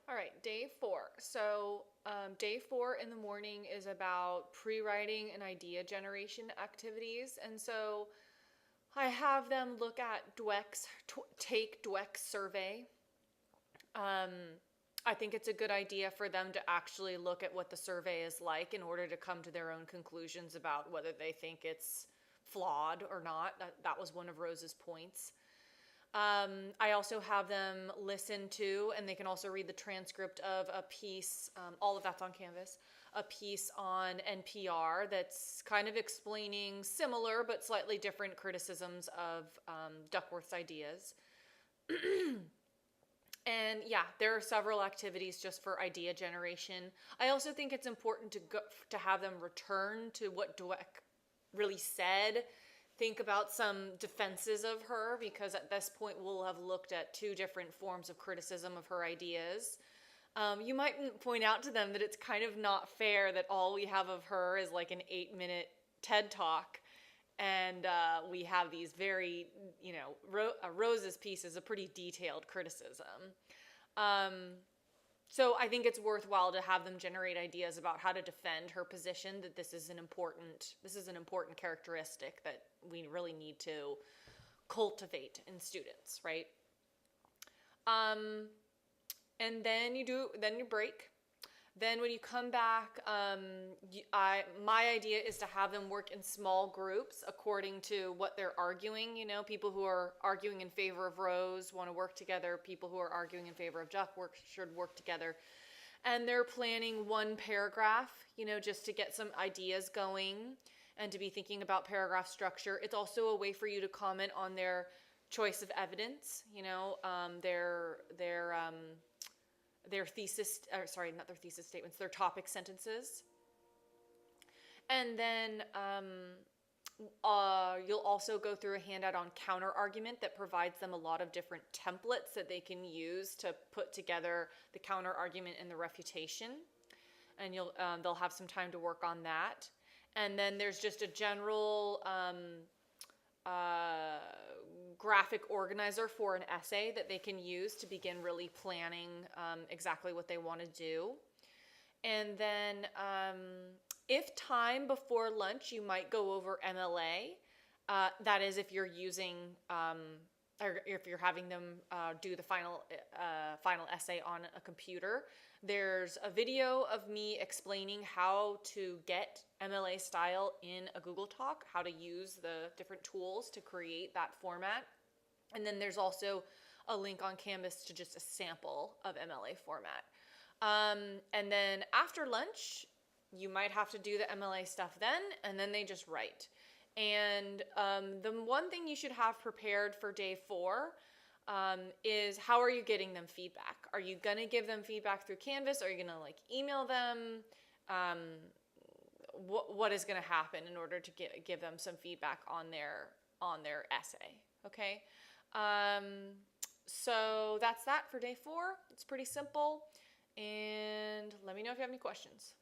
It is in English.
All right, day 4. So, day 4 in the morning is about pre-writing and idea generation activities. And so I have them look at take Dweck's survey. I think it's a good idea for them to actually look at what the survey is like in order to come to their own conclusions about whether they think it's flawed or not. That was one of Rose's points. I also have them listen to, and they can also read the transcript of a piece, all of that's on Canvas, a piece on NPR that's kind of explaining similar but slightly different criticisms of Duckworth's ideas. And yeah, there are several activities just for idea generation. I also think it's important to have them return to what Dweck really said. Think about some defenses of her, because at this point we'll have looked at two different forms of criticism of her ideas. You might point out to them that it's kind of not fair that all we have of her is like an 8-minute TED Talk, and we have these very, Rose's piece is a pretty detailed criticism. So I think it's worthwhile to have them generate ideas about how to defend her position, that this is an important characteristic that we really need to cultivate in students, right? And then you break. Then when you come back, my idea is to have them work in small groups according to what they're arguing. You know, people who are arguing in favor of Rose want to work together. People who are arguing in favor of Duck should work together. And they're planning one paragraph, just to get some ideas going and to be thinking about paragraph structure. It's also a way for you to comment on their choice of evidence, their thesis, not their thesis statements, their topic sentences. And then you'll also go through a handout on counter argument that provides them a lot of different templates that they can use to put together the counter argument and the refutation. And they'll have some time to work on that. And then there's just a general graphic organizer for an essay that they can use to begin really planning exactly what they want to do. And then if time before lunch, you might go over MLA. That is if you're using, or if you're having them do the final essay on a computer. There's a video of me explaining how to get MLA style in a Google Doc, how to use the different tools to create that format. And then there's also a link on Canvas to just a sample of MLA format. And then after lunch, you might have to do the MLA stuff then, and then they just write. And the one thing you should have prepared for day 4 is, how are you getting them feedback? Are you going to give them feedback through Canvas? Are you going to email them? What is going to happen in order to give them some feedback on their essay? Okay. So that's that for day 4. It's pretty simple. And let me know if you have any questions.